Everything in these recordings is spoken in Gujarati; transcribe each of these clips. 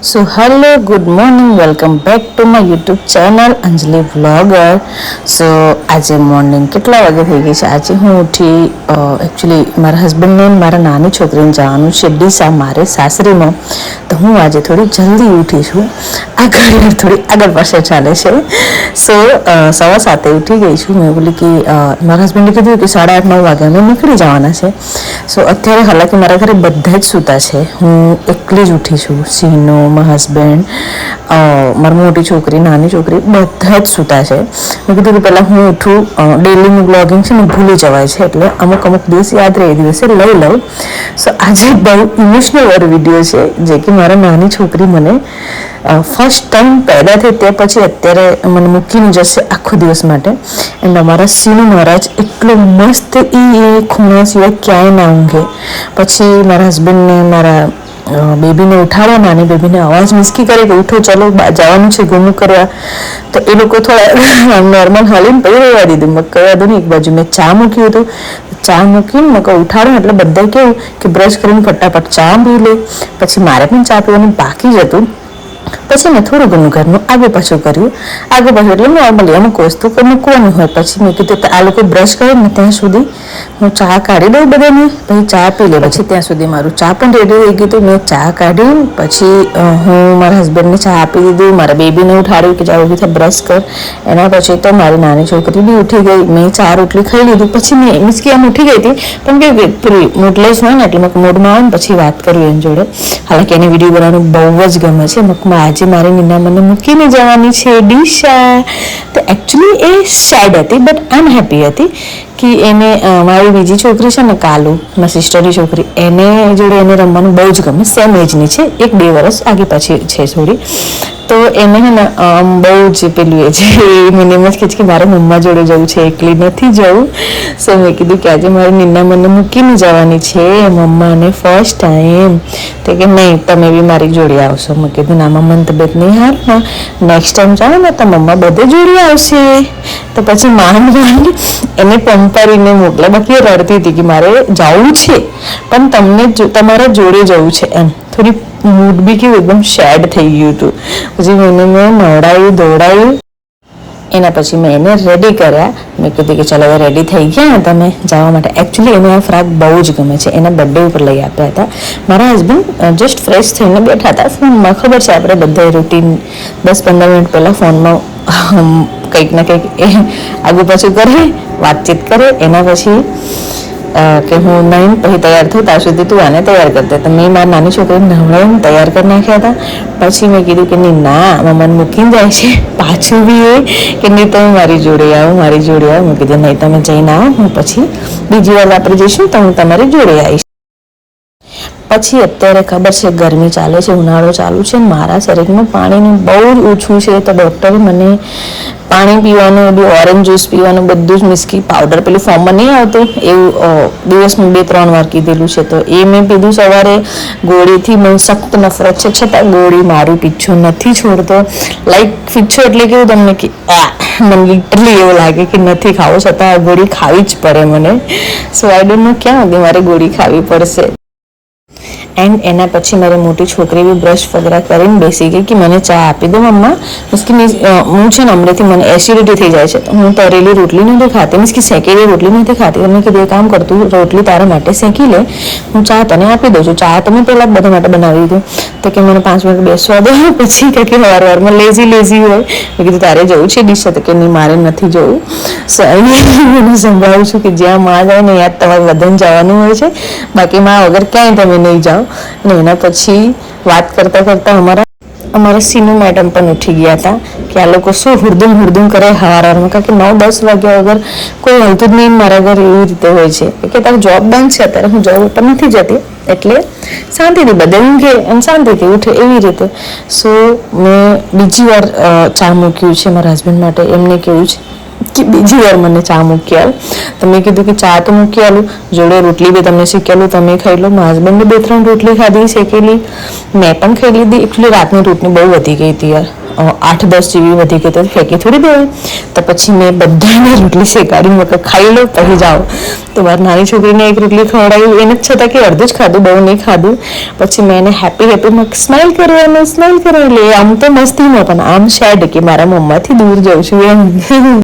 So hello, good morning, welcome back to my YouTube channel Anjali vlogger. So આજે મોર્નિંગ કેટલા વાગે થઈ ગઈ છે? આજે હું ઉઠી એકચ્યુઅલી મારા હસબન્ડને મારા નાની છોકરીને જવાનું છે ડીસા મારે સાસરીમાં, તો હું આજે થોડી જલ્દી ઉઠી છું. આ ઘડિયાળ થોડી આગળ પાછળ ચાલે છે. સો 7:15 ઉઠી ગઈ છું. મેં બોલી કે મારા હસબન્ડે કીધું કે 8:30-9 વાગે અમે નીકળી જવાના છે. સો અત્યારે હાલાકી મારા ઘરે બધા જ સૂતા છે, હું એકલી જ ઉઠી છું. સીનો, મારા હસબન્ડ, મારી મોટી છોકરી, નાની છોકરી બધા જ સૂતા છે. મેં કીધું કે પહેલાં હું ઉઠું, ડેલીનું બ્લોગિંગ છે ને ભૂલી જવાય છે, એટલે અમુક દિવસ યાદ રહે એ દિવસે લઈ લઉં. સો આજે બહુ ઇમોશનલ વાળો વિડીયો છે, જે કે મારા નાની છોકરી મને ફર્સ્ટ ટાઈમ પેદા થઈ તે પછી અત્યારે મને મૂકીને જશે આખો દિવસ માટે. એન્ડ અમારા સીનુ મહારાજ એટલો મસ્ત એ ખૂણા સિવાય ક્યાંય ના ઊંઘે. પછી મારા હસબન્ડને મારા બેબીને ઉઠાડ્યા, નાની બેબીને અવાજ મિસકી કરે કે ઉઠો ચલો જવાનું છે ગુમું કરવા. તો એ લોકો થોડા નોર્મલ હાલીને પછી રહેવા દીધું. મેં કહ્યા દઉં ને, એક બાજુ મેં ચા મૂક્યું હતું, ચા મૂકીને મેં કહું ઉઠાડું એટલે બધા કેવું કે બ્રશ કરીને ફટાફટ ચા પી લે. પછી મારે પણ ચા પીવાનું બાકી જ હતું. પછી મેં થોડું ઘણું ઘરનું આગળ પાછું કર્યું. આગળ પાછું એટલે નોર્મલી અમુક વસ્તુ મૂકવાનું હોય. પછી મેં કીધું આ લોકો બ્રશ કરે ને ત્યાં સુધી હું ચા કાઢી દઉં બધાને, પછી ચા પી લે. પછી ત્યાં સુધી મારું ચા પણ રેડી થઈ ગયું હતું. મેં ચા કાઢી પછી હું મારા હસબન્ડને ચા આપી દીધું, મારા બેબીને ઉઠાડ્યું કે જાઓ ઉઠી બ્રશ કર. એના પછી તો મારી નાની છોકરી બી ઉઠી ગઈ. મેં 4 રોટલી ખાઈ લીધું. પછી મેં મીન્સ કે આમ ઉઠી ગઈ હતી, પણ કેવું પૂરી મોટલે જ હોય ને એટલે મેં મૂડમાં આવે ને પછી વાત કરું એની જોડે. હાલાકી એને વિડીયો બનાવવાનું બહુ જ ગમે છે. આજે મારી નીના મને મૂકીને જવાની છે ડીસા. તો એકચ્યુઅલી એ સેડ હતી, બટ આઈ એમ હેપી હતી કે એને મારી બીજી છોકરી છે ને કાલુ, મારી સિસ્ટરની છોકરી, એને જોડે એને રમવાનું બહુ જ ગમે. સેમ એજની છે, 1-2 વર્ષ આગે પાછી છે થોડી. તો એને હે ને બહુ જ પેલું એ છે, મને એમ જ કહે છે કે મારે મમ્મા જોડે જવું છે, એકલી નથી જવું. સો મેં કીધું કે આજે મારી નીના મને મૂકીને જવાની છે મમ્માને ફર્સ્ટ ટાઈમ. તો કે નહીં તમે બી મારી જોડે આવશો. મેં કીધું ના મમ્માની તબિયત નહીં હાર, હા નેક્સ્ટ ટાઈમ જાઓ ને તો મમ્મા બધે જોડે આવશે. તો પછી માંડ એને પંપારીને મોકલા. બાકી એ રડતી હતી કે મારે જવું છે પણ તમને તમારા જોડે જવું છે એમ. થોડી મૂડ બી કેવું એકદમ સેડ થઈ ગયું હતું. પછી મેં નવડાવ્યું, દોડાવ્યું. એના પછી મેં એને રેડી કર્યા. મેં કીધું કે ચાલો હવે રેડી થઈ ગયા ને તમે જવા માટે. એકચ્યુઅલી એને આ ફ્રોક બહુ જ ગમે છે, એના બર્થડે ઉપર લઈ આપ્યા હતા. મારા હસબન્ડ જસ્ટ ફ્રેશ થઈને બેઠા હતા ફોનમાં. ખબર છે આપણે બધા રૂટીન 10-15 મિનિટ પહેલાં ફોનમાં કંઈક ને કંઈક આગુ પાછું કરે, વાતચીત કરે. એના પછી કે હું નહીં પછી તૈયાર થયું ત્યાં સુધી તું આને તૈયાર કરી દે. તો મેં મારી નાની છોકરીને નવડાવીને તૈયાર કરી નાખ્યા હતા. પછી મેં કીધું કે નહીં ના મમ્માને મૂકીને જાય છે. પાછું બી એ કે નહીં તમે મારી જોડે આવો, મારી જોડે આવો. મેં કીધું નહીં તમે જઈને આવો, હું પછી બીજી વાર આપણે જઈશું તો હું તમારી જોડે આવીશ. પછી અત્યારે ખબર છે ગરમી ચાલે છે, ઉનાળો ચાલુ છે, મારા શરીરમાં પાણીનું બહુ જ ઓછું છે. તો ડૉક્ટરે મને પાણી પીવાનું, ઓરેન્જ જ્યુસ પીવાનું બધું જ મિસ્કી પાવડર પેલું ફોર્મમાં નહીં આવતું એવું દિવસમાં 2-3 વાર કીધેલું છે. તો એ મેં પીધું સવારે. ગોળીથી મને સખ્ત નફરત છે, છતાં ગોળી મારું પીછો નથી છોડતો. લાઈક પીછો એટલે કેવું તમને કે મને લિટરલી એવું લાગે કે નથી ખાવું, છતાં આ ગોળી ખાવી જ પડે મને. સો આઈ ડોન્ટ નો ક્યાં સુધી મારે ગોળી ખાવી પડશે. એન્ડ એના પછી મારી મોટી છોકરી બી બ્રશ વગેરે કરીને બેસી ગઈ કે મને ચા આપી દો મમ્મા. મીન્સ કે હું છે ને હમણાંથી મને એસિડિટી થઈ જાય છે, તો હું તરેલી રોટલી નથી ખાતી, મીન્સ કે શેકેલી રોટલી નથી ખાતી. તમે કીધું એ કામ કરતું રોટલી તારા માટે શેકી લે, હું ચા તને આપી દઉં છું. ચા તમે પહેલાં બધા માટે બનાવી દીધું. તો કે મને 5 મિનિટ બેસવા દો. પછી કે વારમાં લેઝી હોય. મેં કીધું તારે જવું છે ડીસા? તો કે નહીં મારે નથી જવું. સો અહીંયા મને સંભળાવું છું કે જ્યાં માં જાય ને યાદ તમારે બધાને જવાનું હોય છે, બાકી માં વગર ક્યાંય તમે નહીં જાઓ. અને એના પછી વાત કરતાં કરતાં અમારા સીનુ મેડમ પણ ઉઠી ગયા હતા કે આ લોકો શું હુરદુમ કરે હવારમાં. કારણ કે 9-10 વાગ્યા વગર કોઈ હલતું જ નહીં મારા ઘર, એવી રીતે હોય છે. કે તારું જોબ બંધ છે અત્યારે, હું જોબ ઉપર નથી જતી એટલે શાંતિથી બધે ઊંઘે અને શાંતિથી ઉઠે એવી રીતે. સો મેં બીજી વાર ચા મૂક્યું છે મારા હસબન્ડ માટે. એમને કેવું છે કે બીજી વાર મને ચા મૂકી આવ. તો મેં કીધું કે ચા તો મૂકી આલું, જોડે રોટલી બી તમને શેકેલું, તમે ખાઈ લો. મારા હસબન્ડે 2-3 રોટલી ખાધી શેકેલી, મેં પણ ખાઈ લીધી. એકચ્યુઅલી રાતની રોટલી બહુ વધી ગઈ હતી યાર. 8-10 જેવી વધી ગઈ તો ફેંકી થોડી દેવાય. તો પછી મેં બધાને રોટલી શેકાડી મેં ખાઈ લો પછી જાઓ. તો મારી નાની છોકરીને એક રોટલી ખવડાવી, એને છતાં કે અડધું જ ખાધું, બહુ નહીં ખાધું. પછી મેં એને હેપી સ્માઇલ કરવાનું એટલે આમ તો મસ્તીમાં પણ આમ શેડ કે મારા મમ્માથી દૂર જાઉં છું એમ.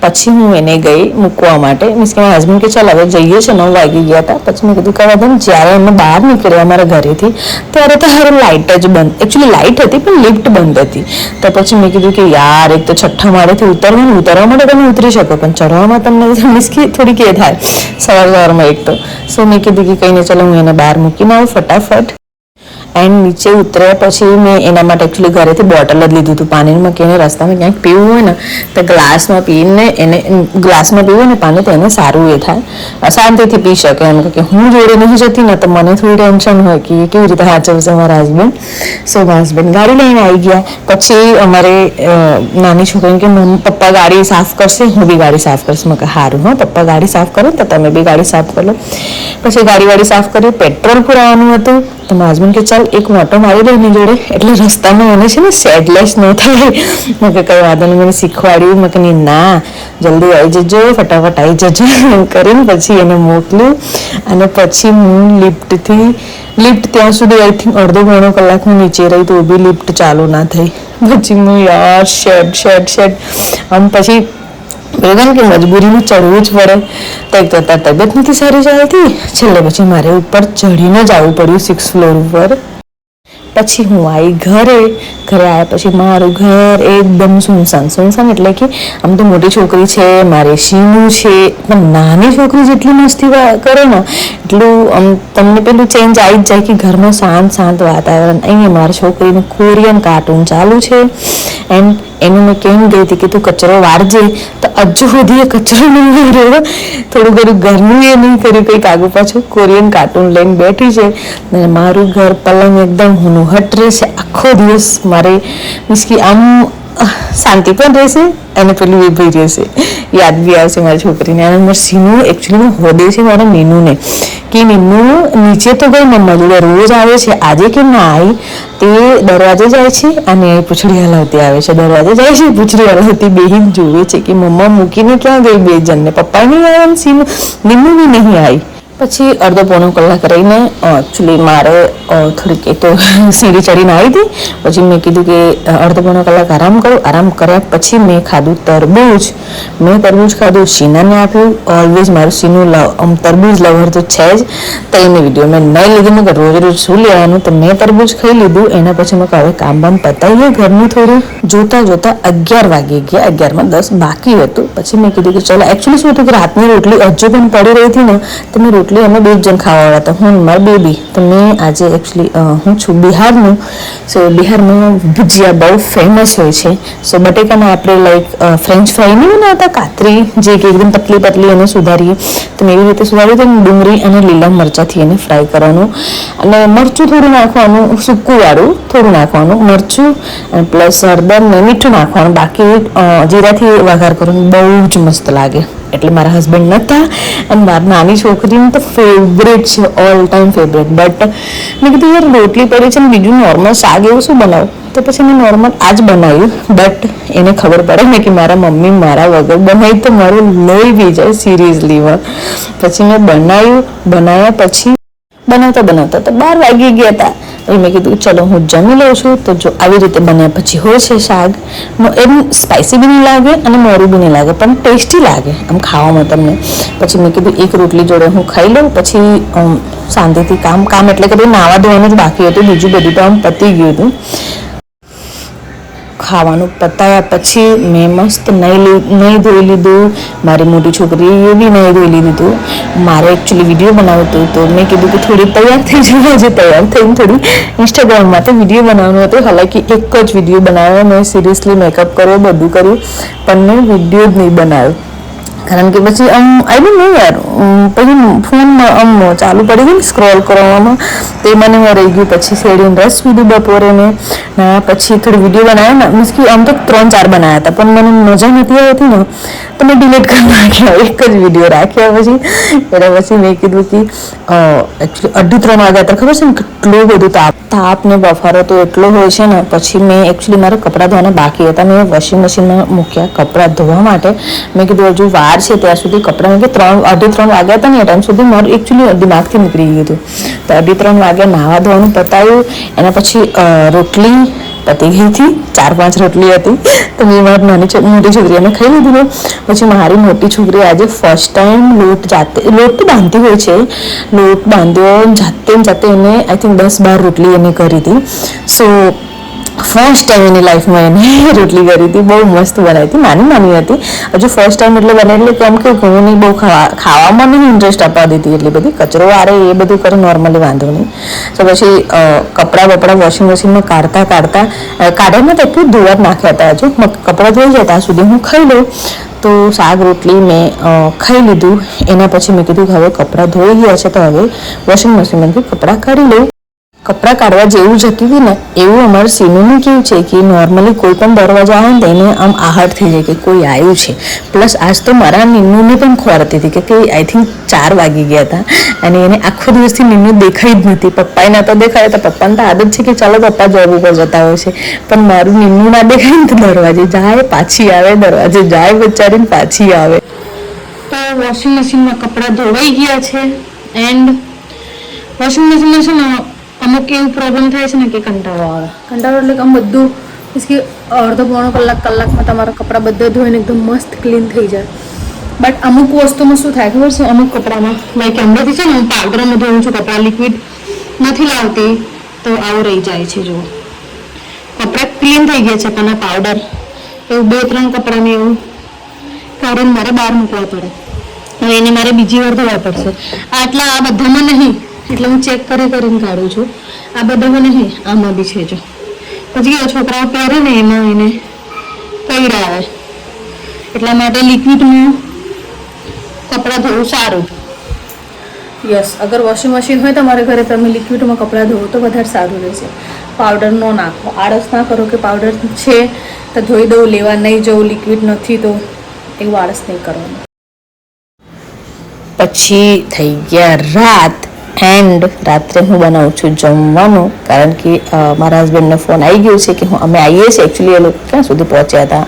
પછી હું એને ગઈ મૂકવા માટે, મીન્સ કે મારા હસબન્ડ કે ચાલ હવે જઈએ છે, 9 વાગી ગયા હતા. પછી મેં કીધું કે વાંધો જ્યારે અમે બહાર નીકળ્યા અમારા ઘરેથી ત્યારે તો હારું લાઇટ જ બંધ, એકચ્યુઅલી લાઇટ હતી પણ લિફ્ટ બંધ હતી. તો પછી મેં કીધું કે યાર એક તો 6થા માળેથી ઉતરવા માટે તમે ઉતરી શકો પણ ચઢવામાં તમને મીન્સ કે થોડીક એ થાય સવારમાં એક તો. સો મેં કીધું કે કંઈ નહીં, ચાલો હું એને બહાર મૂકીને આવું ફટાફટ. એન્ડ નીચે ઉતર્યા પછી મેં એના માટે એકચ્યુઅલી ઘરેથી બોટલ જ લીધું હતું પાણીમાં, કે એને રસ્તામાં ક્યાંક પીવું હોય ને તો ગ્લાસમાં પીવું ને પાણી, તો એને સારું એ થાય, શાંતિથી પી શકે એમ. કે હું જોડે નહીં જતી ને તો મને થોડી ટેન્શન હોય કે કેવી રીતે સાચવશે મારા હસબન્ડ. સો મારા હસબન્ડ ગાડી લઈને આવી ગયા. પછી અમારે નાની છોકરીને કે પપ્પા ગાડી સાફ કરશે, હું બી ગાડી સાફ કરીશ. મેં કહે સારું, હા પપ્પા ગાડી સાફ કરે તો તમે બી ગાડી સાફ કરી લો. પછી ગાડી સાફ કરી, પેટ્રોલ પુરાવાનું હતું. તો મારા હસબન્ડ કે ચાલ એક મોટો મારી દે એની જોડે એટલે રસ્તામાં એને છે ને સેડલેસ ન થાય. મેં કે કંઈ વાંધો નહીં, મને શીખવાડ્યું. મેં કે ના જલ્દી આવી જજો, ફટાફટ આવી જજો એમ કરીને પછી એને મોકલ્યું. અને પછી હું લિફ્ટ ત્યાં સુધી આઈ થિંક અડધો પોણો કલાક હું નીચે રહી તો બી લિફ્ટ ચાલુ ના થઈ. પછી હું યાર શેડ આમ પછી ભેગા કે મજબૂરીમાં ચડવું જ પડે. તો એક તો તબિયત નથી સારી ચાલતી, છેલ્લે પછી મારે ઉપર ચડીને જ આવવું પડ્યું 6th ફ્લોર ઉપર. પછી હું આવી ઘરે આવ્યા પછી મારું ઘર એકદમ સુનસાન એટલે કે આમ તો મોટી છોકરી છે મારે, શીનું છે, પણ નાની છોકરી જેટલી મસ્તી કરે ને એટલું આમ તમને પેલું ચેન્જ આવી જ જાય કે ઘરમાં શાંત વાતાવરણ. અહીંયા મારી છોકરીનું કોરિયન કાર્ટૂન ચાલુ છે. એન્ડ એને મેં કેમ ગઈ હતી કે તું કચરો વાળજે, તો હજુ સુધી એ કચરો નહીં રહ્યો. થોડું ઘણું ઘરનું એ નહીં કર્યું, કંઈક આગળ પાછું કોરિયન કાર્ટૂન લઈને બેઠી છે. અને મારું ઘર પલંગ એકદમ હટ રહેશે આખો દિવસ. મારે મીન્સ કે આમ શાંતિ પણ રહેશે અને પેલું એ ભાઈ રહેશે, યાદ બી આવશે મારી છોકરીને. અને મારા સીનું એકચ્યુઅલી હોદે છે મારા મીનુને, કે મીનુ નીચે તો ગઈ મમ્મા જોડે રોજ આવે છે. આજે કેમ ના આવી, તે દરવાજે જાય છે અને પૂંછડી હલાવતી આવે છે, દરવાજે જાય છે પૂંછડી હલાવતી બેહીને જોવે છે કે મમ્મા મૂકીને ક્યાં ગઈ બે જણને, પપ્પા નહીં આવ્યા, સીનું મીનુ બી નહીં આવી. પછી અડધો પોણો કલાક રહીને એકચ્યુઅલી મારે થોડીક એ તો સીડી ચડીને આવી હતી. પછી મેં કીધું કે અડધો પોણો કલાક આરામ કરું. આરામ કર્યા પછી મેં ખાધું તરબૂચ. ખાધું, શીનાને આપ્યું. ઓલવેઝ મારું શીનું તરબૂચ લવર તો છે જ, તો એને વિડીયો મેં નહીં લીધું. મેં રોજ શું લેવાનું, તો મેં તરબૂચ ખાઈ લીધું. એના પછી મેં હવે કામ પતાવીએ ઘરનું થોડું. જોતા 11 વાગી ગયા, 11માં 10 બાકી હતું. પછી મેં કીધું કે ચલો, એકચ્યુઅલી શું હતું કે રાતની રોટલી હજુ પણ પડી રહી હતી ને, તો મેં રોટલી અમે 2 જણ ખાવાવાળા હતા, હું મારા બેબી. તો મેં આજે એકચ્યુઅલી હું છું બિહારનું. સો બિહારમાં ભુજિયા બહુ ફેમસ હોય છે. સો બટેકાના આપણે લાઈક ફ્રેન્ચ ફ્રાય નહીં બનાવતા, કાતરી જે કે એકદમ પતલી એને સુધારીએ, તો એવી રીતે સુધારી તો ડુંગળી અને લીલા મરચાંથી એને ફ્રાય કરવાનું. અને મરચું થોડું નાખવાનું, સૂકું વાળું થોડું નાખવાનું મરચું, અને પ્લસ હળદર ને મીઠું નાખવાનું. બાકી જીરાથી વઘાર કરવાનું, બહુ જ મસ્ત લાગે. એટલે મારા હસબન્ડ નહોતા અને મારી નાની છોકરીને તો ફેવરેટ છે, ઓલ ટાઈમ ફેવરેટ. બટ મેં કીધું યાર રોટલી પડી છે ને બીજું નોર્મલ શાક એવું શું બનાવું, તો પછી મેં નોર્મલ આ જ બનાવ્યું. બટ એને ખબર પડે ને કે મારા મમ્મી મારા વગર બનાવી તો મારું લોહી બી જાય સિરિયસલીમાં. પછી મેં બનાવ્યા પછી બનાવતા તો 12 વાગી ગયા હતા. પછી મેં કીધું ચલો હું જમી લઉં છું. તો જો આવી રીતે બન્યા પછી હોય છે શાક, એમ સ્પાઇસી બી નહીં લાગે અને મોરું બી નહીં લાગે, પણ ટેસ્ટી લાગે આમ ખાવામાં તમને. પછી મેં કીધું એક રોટલી જોડે હું ખાઈ લઉં, પછી શાંતિથી કામ એટલે કે નાવા ધોવાનું જ બાકી હતું, બીજું બધું તો આમ પતી ગયું હતું. ખાવાનું પતાવ્યા પછી મેં મસ્ત નહીં ધોઈ લીધું. મારી મોટી છોકરીએ બી નહીં ધોઈ લીધું હતું. મારે એકચ્યુઅલી વિડીયો બનાવવું હતું, તો મેં કીધું કે થોડી તૈયાર થઈ જવા, જે તૈયાર થઈને થોડી ઇન્સ્ટાગ્રામમાં તો વિડીયો બનાવવાનો હતો. હાલાકી એક જ વિડીયો બનાવ્યો મેં, સિરિયસલી મેકઅપ કર્યો, બધું કર્યું, પણ મેં વિડીયો જ નહીં બનાવ્યો. કારણ કે પછી આઈ ડોન્ટ નો યાર, પછી ફોનમાં આમ ચાલુ પડી ગયું સ્ક્રોલ કરવામાં, તે મને રહી ગયું. પછી શેરડીનો રસ પીધું બપોરે મેં. પછી થોડી વિડીયો બનાવ્યા ને, મીન્સ કે આમ તો 3-4 બનાવ્યા હતા, પણ મને મજા નથી આવતી ને તો મેં ડિલીટ કરી નાખ્યા, એક જ વિડીયો રાખ્યા. પછી મેં કીધું કે એકચ્યુઅલી 2:30 વાગ્યા હતા, ખબર છે ને કેટલું બધું તાપ ને બફારો તો એટલો હોય છે ને, પછી મેં એકચ્યુઅલી મારે કપડાં ધોવાના બાકી હતા, મેં વોશિંગ મશીનમાં મૂક્યા કપડાં ધોવા માટે. મેં કીધું હજુ વાર છે ત્યાં સુધી કપડાં, કે 2:30 વાગ્યા હતા ને એ ટાઈમ સુધી મારું એકચ્યુઅલી દિમાગથી નીકળી ગયું હતું. તો 2:30 વાગ્યા નાહવા ધોવાનું પતાવ્યું, એના પછી રોટલી પતી ગઈ હતી, 4-5 રોટલી હતી, તો મેં મારી મોટી છોકરીને ખાઈ લીધું. પછી મારી મોટી છોકરી આજે ફર્સ્ટ ટાઈમ લોટ બાંધતી હોય છે, લોટ બાંધ્યો જાતે એને આઈ થિંક 10-12 રોટલી એને કરી હતી. સો ફર્સ્ટ ટાઈમ એની લાઈફમાં એને રોટલી કરી હતી, બહુ મસ્ત બનાવી હતી, નાની હતી. હજુ ફર્સ્ટ ટાઈમ એટલે બને એટલે કેમ કે હું નહીં બહુ ખાવામાં નહીં ઇન્ટરેસ્ટ આપવા દીધી, એટલી બધી કચરો વારે એ બધું કરે નોર્મલી વાંધો નહીં. તો પછી કપડાં વોશિંગ મશીનમાં કાઢ્યામાં તો એટલું ધોવા જ નાખ્યા હતા. હજુ કપડાં ધોઈ જાય ત્યાં સુધી હું ખાઈ લઉં. તો શાક રોટલી મેં ખાઈ લીધું. એના પછી મેં કીધું કે હવે કપડાં ધોઈ ગયા છે તો હવે વોશિંગ મશીનમાંથી કપડાં કાઢી લઉં. કપડાં કાઢવા જેવું જતી હતી ને એવું અમારે સીનુનું કેવું છે કે નોર્મલી કોઈ પણ દરવાજા આવે ને તો એને આમ આહટ થઈ જાય કે કોઈ આવ્યું છે. પ્લસ આજ તો મારા નીનુને પણ ખોરતી હતી કે આઈ થિંક 4 વાગી ગયા હતા અને એને આખો દિવસથી નીનુ દેખાઈ જ નથી. પપ્પાએ ના તો દેખાય તો પપ્પાને તો આદત છે કે ચાલો પપ્પા જોબ ઉપર જતા હોય છે, પણ મારું નીનુ ના દેખાય ને તો દરવાજે જાય પાછી આવે, દરવાજે જાય બચારીને પાછી આવે. તો વોશિંગ મશીનમાં કપડાં ધોવાઈ ગયા છે. એન્ડ વોશિંગ મશીનમાં છે ને અમુક એવું પ્રોબ્લેમ થાય છે ને કે કંટાળો આવે. કંટાળો એટલે કે આમ બધું મીન્સ કે અડધો-પોણો કલાકમાં તમારા કપડાં બધા ધોઈને એકદમ મસ્ત ક્લીન થઈ જાય. બટ અમુક વસ્તુમાં શું થાય ખબર છે, અમુક કપડામાં લાઈક હમણાંથી છે ને હું પાવડરમાં ધોઉં છું કપડાં, લિક્વિડ નથી લાવતી તો આવું રહી જાય છે. જુઓ કપડાં ક્લીન થઈ ગયા છે પણ પાવડર એવું 2-3 કપડાને એવું કાઢીને મારે બહાર મૂકવા પડે. હવે એને મારે બીજી વાર ધોવા પડશે. આટલા આ બધામાં નહીં એટલે હું ચેક કરીને કાઢું છું. આ બધામાં નહીં, આમાં બી છે. જો પછી છોકરાઓ પહેરે ને એમાં એને કઈડા આવે, એટલા માટે લિક્વિડમાં કપડાં ધોવું સારું. યસ, અગર વોશિંગ મશીન હોય તમારા ઘરે તમે લિક્વિડમાં કપડાં ધોવો તો વધારે સારું રહેશે. પાવડર ન નાખો, આળસ ના કરો કે પાવડર છે તો ધોઈ દઉં, લેવા નહીં જવું, લિક્વિડ નથી તો એવું આળસ નહીં કરવાનું. પછી થઈ ગયા રાત. એન્ડ રાત્રે હું બનાવું છું જમવાનું, કારણ કે મારા હસબન્ડનો ફોન આવી ગયો છે કે અમે આવીએ છીએ. એકચ્યુઅલી એ લોકો ક્યાં સુધી પહોંચ્યા હતા,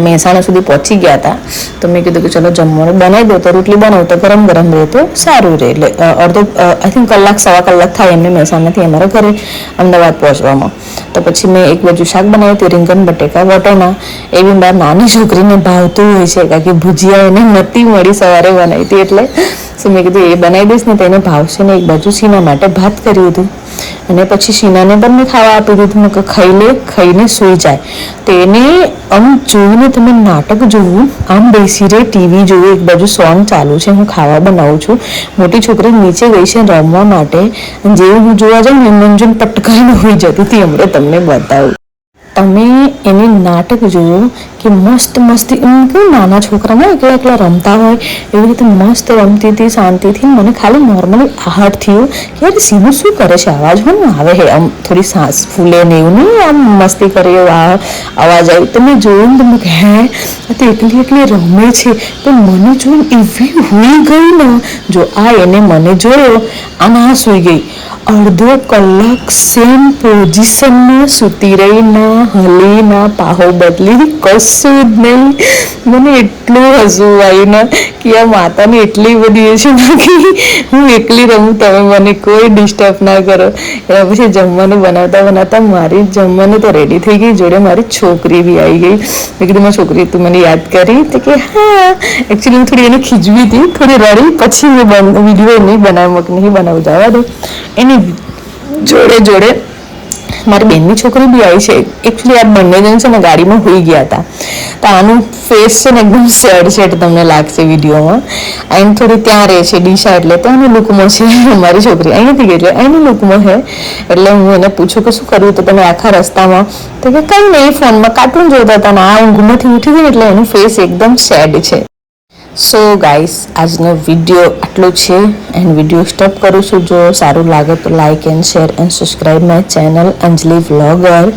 મહેસાણા સુધી પહોંચી ગયા હતા. તો મેં કીધું કે ચલો જમવાનું બનાવી દો, તો રોટલી બનાવું તો ગરમ રહે તો સારું રહે. એટલે આઈ થિંક 1-1.25 કલાક થાય એમને મહેસાણાથી અમારા ઘરે અમદાવાદ પહોંચવામાં. તો પછી મેં એક બાજુ શાક બનાવ્યું હતું, રીંગણ બટેકા વટાણા. એ બી મારી નાની છોકરીને ભાવતું હોય છે, કારણ કે ભુજિયા એને નહોતી મળી, સવારે બનાવી હતી એટલે. સો મેં કીધું એ બનાવી દઈશ ને તો એને ભાવશે ને. એક બાજુ શીના માટે ભાત કર્યું હતું અને પછી શીનાને પણ મેં ખાવા આપી દીધું. મેં ખાઈ લે, ખાઈને સૂઈ જાય. તો એને આમ જોઈને તમે નાટક જોવું, આમ બેસી રહે, ટીવી જોવું, એક બાજુ સોંગ ચાલુ છે, હું ખાવા બનાવું છું. મોટી છોકરી નીચે ગઈ છે રમવા માટે. જેવું હું જોવા જાઉં ને એમ જોઈને પટકાઈને હોઈ જતી હતી. હમણાં તમને બતાવું, તમે એને નાટક જુઓ કે મસ્ત મસ્તી કેવું નાના છોકરામાં એકલા રમતા હોય એવી રીતે મસ્ત રમતી હતી શાંતિથી. મને ખાલી નોર્મલી આહટ થયું કે યાર સીનું શું કરે છે, અવાજ હોય આવે હે, આમ થોડી સાસ ફૂલે ને એવું નહીં, આમ મસ્તી કરે એવો અવાજ આવી. તો મેં જોયું ને તમે હે તો એકલી રમે છે. તો મને જોઈને એવી હોઈ ગઈ ને, જો આ એને મને જોયો અને આ સૂઈ ગઈ. અડધો કલાક સેમ પોઝિશનમાં સૂતી રહી, ના હલી ના પાહો બદલી, કશું જ નહીં. મને એટલું હસવું આવ્યું ને કે આ માતાની એટલી બધી એ છે બાકી હું એકલી રમું, તમે મને કોઈ ડિસ્ટર્બ ના કરો. એના પછી જમવાનું બનાવતા મારી જમવાનું તો રેડી થઈ ગઈ, જોડે મારી છોકરી બી આવી ગઈ. મેં કીધું મારી છોકરી તું મને યાદ કરી? તો કે હા. એકચ્યુઅલી હું થોડી એને ખીજવી હતી, થોડી રડી, પછી મેં વિડીયો નહીં બનાવું જવા દો. એની જોડે મારી બેનની છોકરી બી આવી છે. એકચ્યુઅલી આ બંને જણ છે ને ગાડીમાં હોઈ ગયા હતા. તો આનું ફેસ છે ને એકદમ સેડ તમને લાગશે વિડીયોમાં. અહીં થોડી ત્યાં રહે છે ડીશા, એટલે તો એની લુકમાં છે. મારી છોકરી અહીંયાથી ગઈ એટલે એની લુકમાં છે. એટલે હું એને પૂછું કે શું કર્યું તો તમે આખા રસ્તામાં? તો કે કંઈ નહીં, ફોનમાં કાર્ટૂન જોતા હતા ને આ ઊંઘમાંથી ઉઠી ગઈ એટલે એનું ફેસ એકદમ સેડ છે. સો ગાઈસ, આજનો વિડીયો આટલું છે એન્ડ વિડીયો સ્ટોપ કરું છું. જો સારું લાગે તો like and share and subscribe my channel Anjali vlogger.